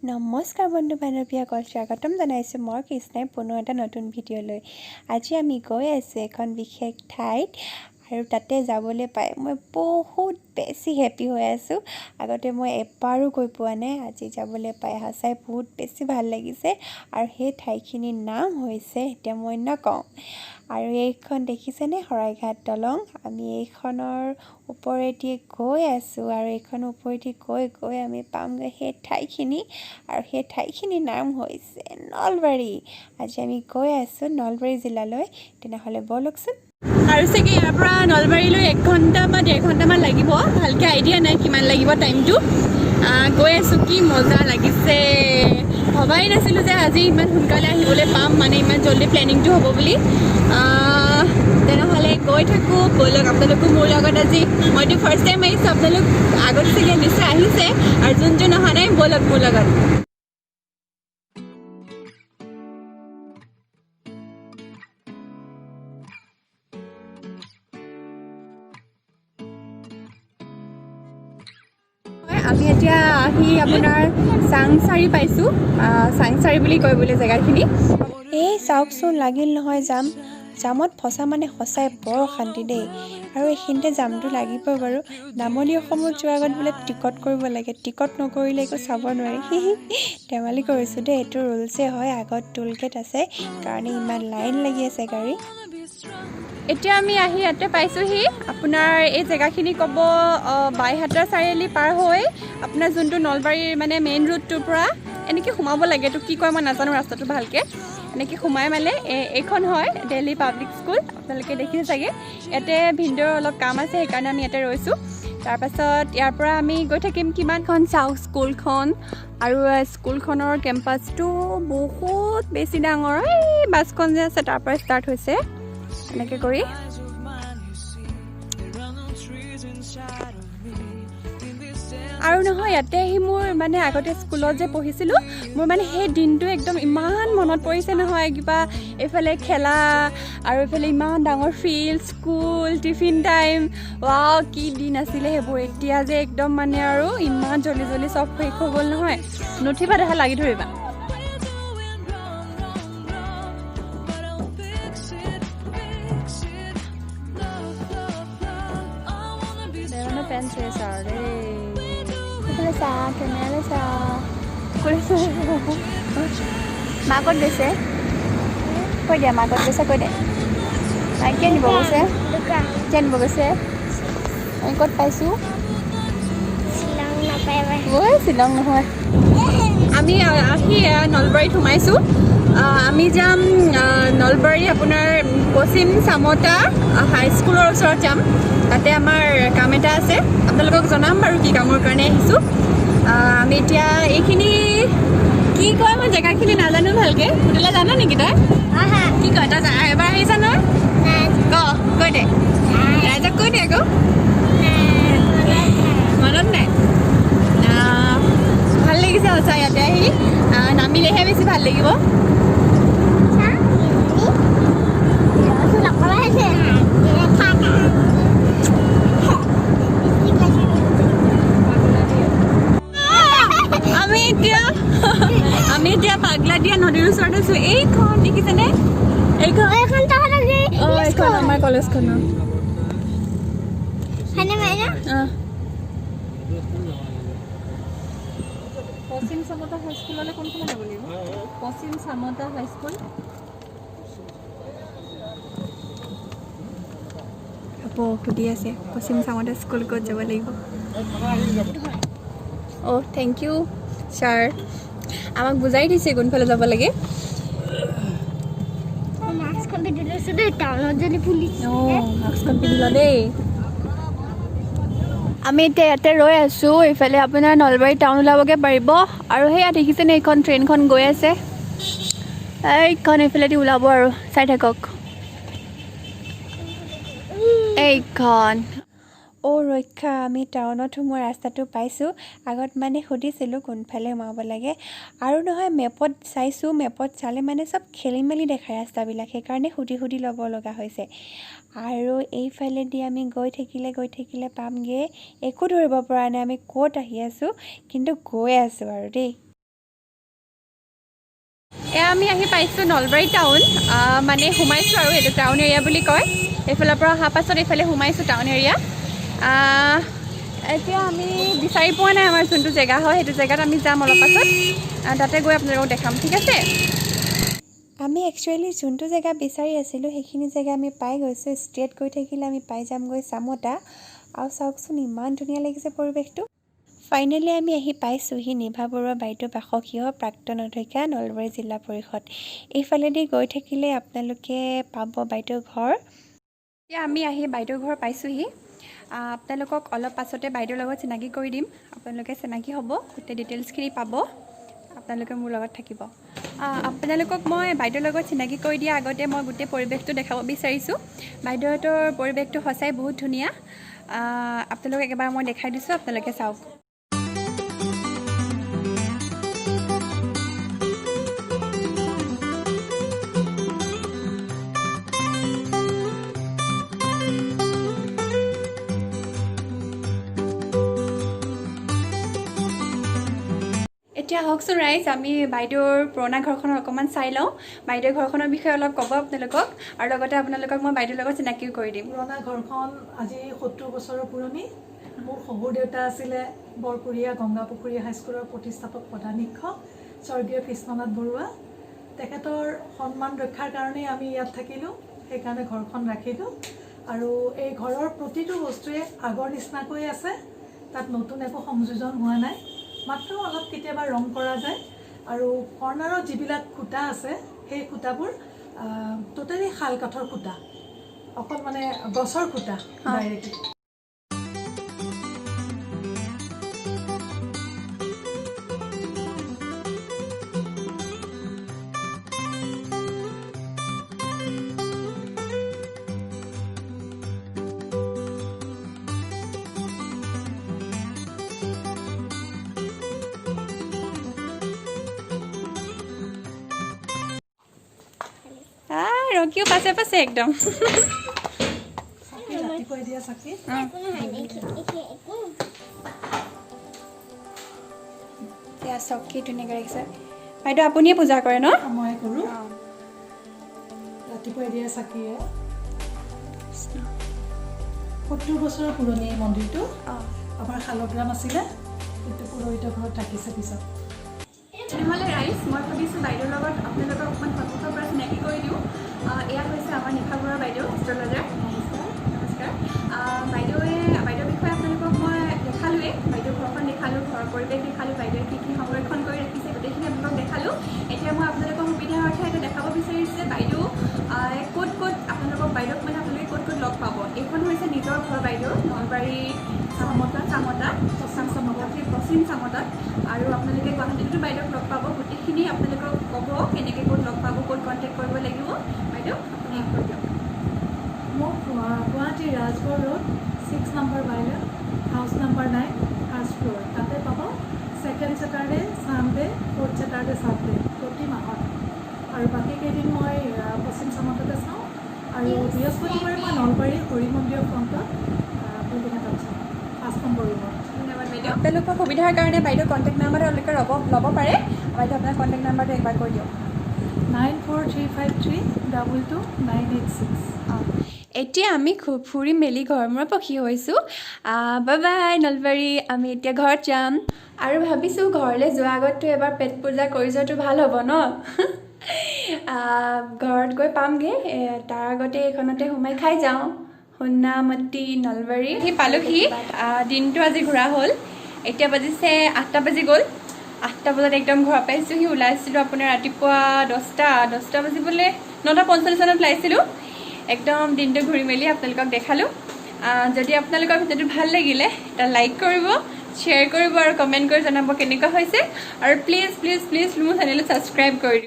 নমস্কাৰ বন্ধু বান্ধৱীসকল, স্বাগতম জনাইছোঁ মই কৃষ্ণাই পুনৰ এটা নতুন ভিডিঅ'লৈ। আজি আমি গৈ আছোঁ এখন বিশেষ ঠাইত আৰু তাতে যাবলৈ পাই মই বহুত বেছি হেপী হৈ আছোঁ। আগতে মই এবাৰো গৈ পোৱা নাই, আজি যাবলৈ পাই সঁচাই বহুত বেছি ভাল লাগিছে। আৰু সেই ঠাইখিনিৰ নাম হৈছে, এতিয়া মই নকওঁ। আৰু এইখন দেখিছেনে, শৰাইঘাট দলং। আমি এইখনৰ ওপৰেদি গৈ আছোঁ আৰু এইখনৰ ওপৰেদি গৈ গৈ আমি পামগৈ সেই ঠাইখিনি। আৰু সেই ঠাইখিনিৰ নাম হৈছে নলবাৰী। আজি আমি গৈ আছোঁ নলবাৰী জিলালৈ, তেনেহ'লে ব'লকচোন। আৰু চাগে ইয়াৰ পৰা নলবাৰীলৈ 1 ঘণ্টা বা 1.5 ঘণ্টামান লাগিব, ভালকৈ আইডিয়া নাই কিমান লাগিব টাইমটো। গৈ আছোঁ, কি মজা লাগিছে। ভবাই নাছিলোঁ যে আজি ইমান সোনকালে আহিবলৈ পাম, মানে ইমান জল্দি প্লেনিংটো হ'ব বুলি। তেনেহ'লে গৈ থাকোঁ, ব'লক আপোনালোকো মোৰ লগত। আজি মইতো ফাৰ্ষ্ট টাইম আহিছোঁ, আপোনালোক আগত চাগে নিশ্চয় আহিছে, আৰু যোন অহা নাই ব'লক মোৰ লগত। আমি এতিয়া আহি আপোনাৰ চাংচাৰি পাইছোঁ। চাংচাৰি বুলি কয় বোলে জেগাখিনি। এই চাওকচোন, লাগিল নহয় জাম। জামত ফচা মানে সঁচাই বৰ অশান্তি দেই। আৰু এইখিনিতে জামটো লাগিবই বাৰু। নামনি অসমত যোৱাৰ আগত বোলে টিকট কৰিব লাগে, টিকট নকৰিলে একো চাব নোৱাৰি। ধেমালি কৰিছোঁ দেই, এইটো ৰুলছেই হয়। আগত টোল গেট আছে কাৰণে ইমান লাইন লাগি আছে গাড়ী। এতিয়া আমি আহি ইয়াতে পাইছোঁহি। আপোনাৰ এই জেগাখিনি ক'ব বাইহাটা চাৰিআলি পাৰ হৈ আপোনাৰ যোনটো নলবাৰীৰ মানে মেইন ৰোডটোৰ পৰা এনেকৈ সোমাব লাগে। এইটো কি কয় মই নাজানো ৰাস্তাটো ভালকৈ। এনেকৈ সোমাই মানে এইখন হয় দিল্লী পাব্লিক স্কুল, আপোনালোকে দেখিছে চাগে। ইয়াতে ভিনদেউৰ অলপ কাম আছে, সেইকাৰণে আমি ইয়াতে ৰৈছোঁ। তাৰপাছত ইয়াৰ পৰা আমি গৈ থাকিম। কিমানখন চাওক স্কুলখন, আৰু স্কুলখনৰ কেম্পাছটো বহুত বেছি ডাঙৰ। এই বাছখন যে আছে তাৰ পৰা ষ্টাৰ্ট হৈছে এনেকৈ কৰি। আৰু নহয়, ইয়াতে আহি মোৰ মানে আগতে স্কুলত যে পঢ়িছিলোঁ, মোৰ মানে সেই দিনটো একদম ইমান মনত পৰিছে নহয়। কিবা এইফালে খেলা আৰু এইফালে ইমান ডাঙৰ field, school, tiffin time. Wow, কি দিন আছিলে সেইবোৰ। এতিয়া যে একদম মানে আৰু ইমান জল্দি জল্দি চব শেষ হৈ গ'ল নহয়। নুঠিবা, দেখা লাগি ধৰিবা। মাকত গৈছে, কৈ দিয়া। মাকত গৈছে, কৈ দে। কি আনিব গৈছে? কি আনিব গৈছে? আমি ক'ত পাইছোঁ? শ্বিলং নহয়। আমি আহি নলবাৰীত সোমাইছোঁ। আমি যাম নলবাৰী আপোনাৰ পশ্চিম চামতা হাইস্কুলৰ ওচৰত যাম। তাতে আমাৰ কাম এটা আছে, আপোনালোকক জনাম বাৰু কি কামৰ কাৰণে আহিছোঁ। আমি এতিয়া এইখিনি কি কয় মই জেগাখিনি নাজানো ভালকৈ। সুধিলে জানো নেকি তই? কি কয় তই? এবাৰ আহিছা নহয়? কৈ দে, ৰাইজক কৈ দে আকৌ। মনত নাই? ভাল লাগিছে সঁচা ইয়াতে আহি। নামিলেহে বেছি ভাল লাগিব। আমি এতিয়া পাগলাদিয়া নদীৰ ওচৰত আছোঁ। এইখন দেখিছেনে? এইখন আমাৰ কলেজখন। পশ্চিম চামতা হাইস্কুললৈ কোনফালে যাব লাগিব? পশ্চিম চামতা হাইস্কুল সুধি আছে, পশ্চিম চামতা স্কুল ক'ত যাব লাগিব। থেংক ইউ ছাৰ, আমাক বুজাই দিছে কোনফালে যাব লাগে। মাস্কখন পিন্ধি ল দেই। আমি এতিয়া ইয়াতে ৰৈ আছোঁ। এইফালে আপোনাৰ নলবাৰী টাউন ওলাবগৈ পাৰিব। আৰু সেয়া দেখিছেনে, এইখন ট্ৰেইনখন গৈ আছে। এইখন এইফালেদি ওলাব আৰু চাই থাকক এইখন। ৰক্ষা, আমি টাউনত সোমোৱা ৰাস্তাটো পাইছোঁ। আগত মানে সুধিছিলোঁ কোনফালে সোমাব লাগে, আৰু নহয় মেপত চাইছোঁ। মেপত চালে মানে চব খেলি মেলি দেখায় ৰাস্তাবিলাক, সেইকাৰণে সুধি সুধি ল'ব লগা হৈছে। আৰু এইফালেদি আমি গৈ থাকিলে পামগৈ। একো ধৰিব পৰা নাই আমি ক'ত আহি আছোঁ, কিন্তু গৈ আছোঁ আৰু দেই। এয়া আমি আহি পাইছোঁ নলবাৰী টাউন, মানে সোমাইছোঁ আৰু এইটো টাউন এৰিয়া বুলি কয়। এইফালৰ পৰা অহাৰ পাছত এইফালে সোমাইছোঁ টাউন এৰিয়া। এতিয়া আমি বিচাৰি পোৱা নাই আমাৰ যোনটো জেগা হয়, সেইটো জেগাত আমি যাম অলপ পাছত। তাতে গৈ আপোনালোকক দেখাম, ঠিক আছে? আমি একচুৱেলি যোনটো জেগা বিচাৰি আছিলোঁ সেইখিনি জেগা আমি পাই গৈছোঁ। ষ্ট্ৰেইট গৈ থাকিলে আমি পাই যামগৈ চামতা। আৰু চাওকচোন ইমান ধুনীয়া লাগিছে পৰিৱেশটো। ফাইনেলি আমি আহি পাইছোঁহি নিভা বৰুৱা বাইদেউ বাসগৃহ, প্ৰাক্তন অধ্যক্ষা, নলবাৰী জিলা পৰিষদ। এইফালেদি গৈ থাকিলে আপোনালোকে পাব বাইদেউ ঘৰ। এতিয়া আমি আহি বাইদেউ ঘৰ পাইছোঁহি। আপোনালোকক অলপ পাছতে বাইদেউৰ লগত চিনাকি কৰি দিম। আপোনালোকে চিনাকি হ'ব, গোটেই ডিটেইলছখিনি পাব। আপোনালোকে মোৰ লগত থাকিব। আপোনালোকক মই বাইদেউৰ লগত চিনাকি কৰি দিয়াৰ আগতে মই গোটেই পৰিৱেশটো দেখাব বিচাৰিছোঁ। বাইদেউহঁতৰ পৰিৱেশটো সঁচাই বহুত ধুনীয়া। আপোনালোকক এবাৰ মই দেখাই দিছোঁ, আপোনালোকে চাওক। এতিয়া আহকচোন ৰাইজ, আমি বাইদেউৰ পুৰণা ঘৰখনৰ অকণমান চাই লওঁ। বাইদেউৰ ঘৰখনৰ বিষয়ে অলপ ক'ব আপোনালোকক, আৰু লগতে আপোনালোকক মই বাইদেউৰ লগত চিনাকিও কৰি দিম। পুৰণা ঘৰখন আজি 70 বছৰৰ পুৰণি। মোৰ শহুৰ দেউতা আছিলে বৰকুৰীয়া গংগাপুখুৰী হাইস্কুলৰ প্ৰতিষ্ঠাপক প্ৰধান শিক্ষক স্বৰ্গীয় কৃষ্ণনাথ বৰুৱা। তেখেতৰ সন্মান ৰক্ষাৰ কাৰণেই আমি ইয়াত থাকিলোঁ, সেইকাৰণে ঘৰখন ৰাখিলোঁ। আৰু এই ঘৰৰ প্ৰতিটো বস্তুৱে আগৰ নিচিনাকৈ আছে, তাত নতুন একো সংযোজন হোৱা নাই, মাত্ৰ অলপ কেতিয়াবা ৰং কৰা যায়। আৰু কৰ্ণাৰত যিবিলাক খুঁটা আছে সেই খুঁটাবোৰ টোটেলি শাল কাঠৰ খুঁটা, অকল মানে গছৰ খুঁটা ডাইৰেক্টলি। ৰকিও পাছে পাছে একদম। ৰাতিপুৱাই দিয়া চাকি। এতিয়া চাওক কি ধুনীয়াকৈ ৰাখিছে। বাইদেউ আপুনিয়ে পূজা কৰে ন? মই কৰোঁ। ৰাতিপুৱাই দিয়া চাকিয়ে 70 বছৰৰ পুৰণি এই মন্দিৰটো। আমাৰ শালগ্ৰাম আছিলে, কিন্তু পুৰোহিত ঘৰত থাকিছে পিছত। তেনেহ'লে ৰাইজ, মই ভাবিছোঁ বাইদেউৰ লগত আপোনালোকক অকণমান সন্মুখৰ পৰা চিনাকি কৰি দিওঁ। এয়া হৈছে আমাৰ নিভা বৰুৱা বাইদেউ, এষ্ট্ৰলজাৰ। নমস্কাৰ। বাইদেউৰ বিষয়ে আপোনালোকক মই দেখালোঁৱেই। বাইদেউৰ ঘৰখন দেখালোঁ, ঘৰৰ পৰিৱেশ দেখালোঁ, বাইদেউৱে কি কি সংৰক্ষণ কৰি ৰাখিছে গোটেইখিনি আপোনালোকক দেখালোঁ। এতিয়া মই আপোনালোকৰ সুবিধাৰ অৰ্থে এটা দেখাব বিচাৰিছোঁ যে বাইদেউ ক'ত ক'ত আপোনালোকক বাইদেউক মানে আপোনালোকে ক'ত ক'ত লগ পাব। এইখন হৈছে নিজৰ ঘৰ বাইদেউ, নলবাৰী পশ্চিম চামতাত। আৰু আপোনালোকে গুৱাহাটীতো বাইদেউক লগ পাব। গোটেইখিনি আপোনালোকক ক'ব কেনেকৈ ক'ত লগ পাব, ক'ত কণ্টেক্ট কৰিব লাগিব। বাইদেউ আপুনি কৈ দিয়ক। মোক Guwahati Rajgarh road 6 number bylane, house number 9, first floor, তাতে পাব। Second Saturday, Sunday, fourth Saturday, Sunday প্ৰতি মাহত। আৰু বাকী কেইদিন মই পশ্চিম চামততে চাওঁ। আৰু বৃহস্পতিবাৰে মই নলবাৰীৰ হৰি মন্দিৰৰ ফ্ৰণ্টত বিল্ডিং এটাত চাওঁ, 5 নম্বৰ ৰুমত। ধন্যবাদ বাইদেউ। আপোনালোকৰ সুবিধাৰ কাৰণে বাইদেউ কণ্টেক্ট নাম্বাৰটো আপোনালোকে ল'ব পাৰে। বাইদেউ আপোনাৰ কণ্টেক্ট নাম্বাৰটো একবাৰ কৈ দিয়ক। 9435322986। এতিয়া আমি খুব ফুৰি মেলি ঘৰমূৰ পখি হৈছোঁ। Bye bye Nalbari. আমি এতিয়া ঘৰত যাম আৰু ভাবিছোঁ ঘৰলৈ যোৱাৰ আগততো এবাৰ পেট পূজা কৰি যোৱাটো ভাল হ'ব ন? ঘৰত গৈ পামগৈ, তাৰ আগতে এইখনতে সোমাই খাই যাওঁ। সোণামতি নলবাৰী পালোহি। দিনটো আজি ঘূৰা হ'ল। এতিয়া বাজিছে 8টা বাজি গ'ল। 8টা বজাত একদম ঘৰ পাইছোঁহি। ওলাইছিলোঁ আপোনাৰ ৰাতিপুৱা 10টা বাজিবলৈ 9:45 মানত ওলাইছিলোঁ। একদম দিনটো ঘূৰি মেলি আপোনালোকক দেখালোঁ। যদি আপোনালোকৰ ভিডিঅ'টো ভাল লাগিলে এটা লাইক কৰিব, শ্বেয়াৰ কৰিব আৰু কমেণ্ট কৰি জনাব কেনেকুৱা হৈছে। আৰু প্লিজ প্লিজ প্লিজ মোৰ চেনেলটো ছাবস্ক্ৰাইব কৰি দিব।